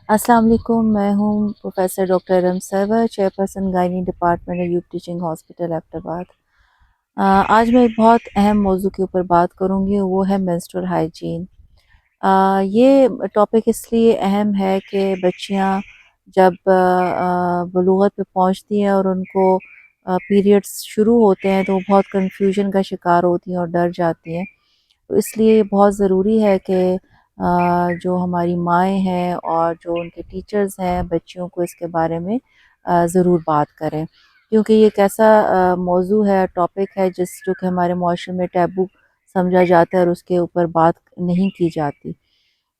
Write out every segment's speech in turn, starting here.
السلام علیکم، میں ہوں professor doctor Iram Sarwar, chairperson gynae department Ayub teaching hospital Abbottabad. آج میں ایک بہت اہم موضوع کے اوپر بات کروں گی، وہ ہے مینسٹرول ہائیجین۔ یہ ٹاپک اس لیے اہم ہے کہ بچیاں جب بلوغت پہ پہنچتی ہیں اور ان کو پیریڈس شروع ہوتے ہیں تو وہ بہت کنفیوژن کا شکار ہوتی ہیں اور ڈر جاتی ہیں۔ تو اس لیے بہت ضروری ہے کہ جو ہماری مائیں ہیں اور جو ان کے ٹیچرز ہیں بچیوں کو اس کے بارے میں ضرور بات کریں، کیونکہ یہ ایک ایسا موضوع ہے، ٹاپک ہے جو کہ ہمارے معاشرے میں ٹیبو سمجھا جاتا ہے اور اس کے اوپر بات نہیں کی جاتی۔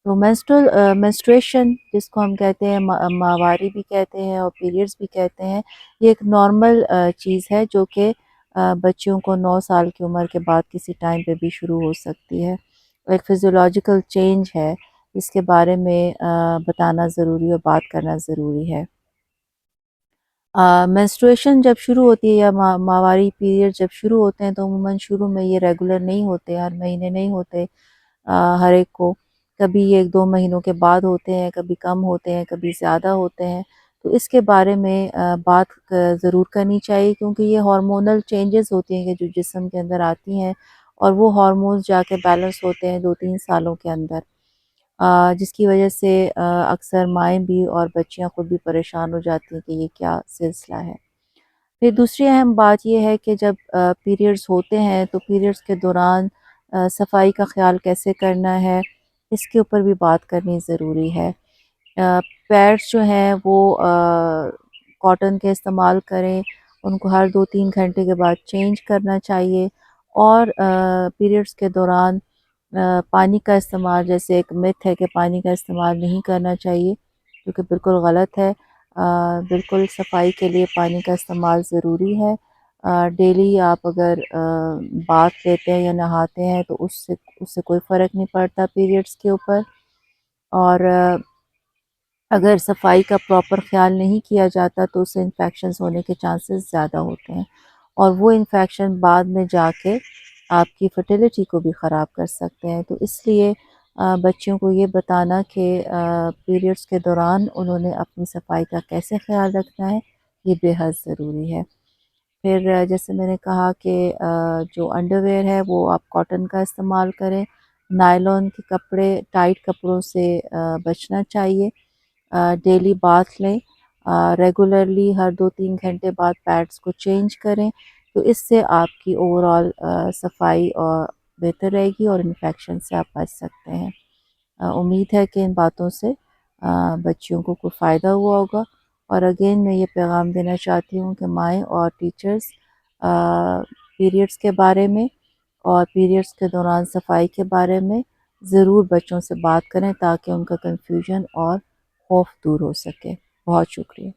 تو مینسٹریشن جس کو ہم کہتے ہیں، ماہواری بھی کہتے ہیں اور پیریڈز بھی کہتے ہیں، یہ ایک نارمل چیز ہے جو کہ بچیوں کو 9 سال کی عمر کے بعد کسی ٹائم پہ بھی شروع ہو سکتی ہے۔ ایک فزیولوجیکل چینج ہے، اس کے بارے میں بتانا ضروری اور بات کرنا ضروری ہے۔ مینسٹریشن جب شروع ہوتی ہے یا ماہواری پیریڈ جب شروع ہوتے ہیں تو عموماً شروع میں یہ ریگولر نہیں ہوتے، ہر مہینے نہیں ہوتے ہر ایک کو، کبھی یہ 1-2 مہینوں کے بعد ہوتے ہیں، کبھی کم ہوتے ہیں، کبھی زیادہ ہوتے ہیں۔ تو اس کے بارے میں بات ضرور کرنی چاہیے، کیونکہ یہ ہارمونل چینجز ہوتی ہیں کہ جو جسم کے اندر آتی ہیں اور وہ ہارمونز جا کے بیلنس ہوتے ہیں 2-3 سالوں کے اندر، جس کی وجہ سے اکثر مائیں بھی اور بچیاں خود بھی پریشان ہو جاتی ہیں کہ یہ کیا سلسلہ ہے۔ پھر دوسری اہم بات یہ ہے کہ جب پیریڈز ہوتے ہیں تو پیریڈز کے دوران صفائی کا خیال کیسے کرنا ہے، اس کے اوپر بھی بات کرنی ضروری ہے۔ پیڈس جو ہیں وہ کاٹن کے استعمال کریں، ان کو ہر 2-3 گھنٹے کے بعد چینج کرنا چاہیے، اور پیریڈز کے دوران پانی کا استعمال، جیسے ایک مت ہے کہ پانی کا استعمال نہیں کرنا چاہیے، جو کہ بالکل غلط ہے۔ بالکل صفائی کے لیے پانی کا استعمال ضروری ہے۔ ڈیلی آپ اگر باتھ لیتے ہیں یا نہاتے ہیں تو اس سے کوئی فرق نہیں پڑتا پیریڈز کے اوپر، اور اگر صفائی کا پراپر خیال نہیں کیا جاتا تو اس سے انفیکشنز ہونے کے چانسز زیادہ ہوتے ہیں، اور وہ انفیکشن بعد میں جا کے آپ کی فرٹیلیٹی کو بھی خراب کر سکتے ہیں۔ تو اس لیے بچیوں کو یہ بتانا کہ پیریڈز کے دوران انہوں نے اپنی صفائی کا کیسے خیال رکھنا ہے، یہ بے حد ضروری ہے۔ پھر جیسے میں نے کہا کہ جو انڈر ویئر ہے وہ آپ کاٹن کا استعمال کریں، نائلون کے کپڑے، ٹائٹ کپڑوں سے بچنا چاہیے۔ ڈیلی باتھ لیں، ریگولرلی ہر 2-3 گھنٹے بعد پیڈس کو چینج کریں، تو اس سے آپ کی اوور آل صفائی اور بہتر رہے گی اور انفیکشن سے آپ بچ سکتے ہیں۔ امید ہے کہ ان باتوں سے بچیوں کو کوئی فائدہ ہوا ہوگا، اور اگین میں یہ پیغام دینا چاہتی ہوں کہ مائیں اور ٹیچرز پیریڈز کے بارے میں اور پیریڈز کے دوران صفائی کے بارے میں ضرور بچوں سے بات کریں، تاکہ ان کا کنفیوژن اور خوف دور ہو سکے۔ بہت شکریہ۔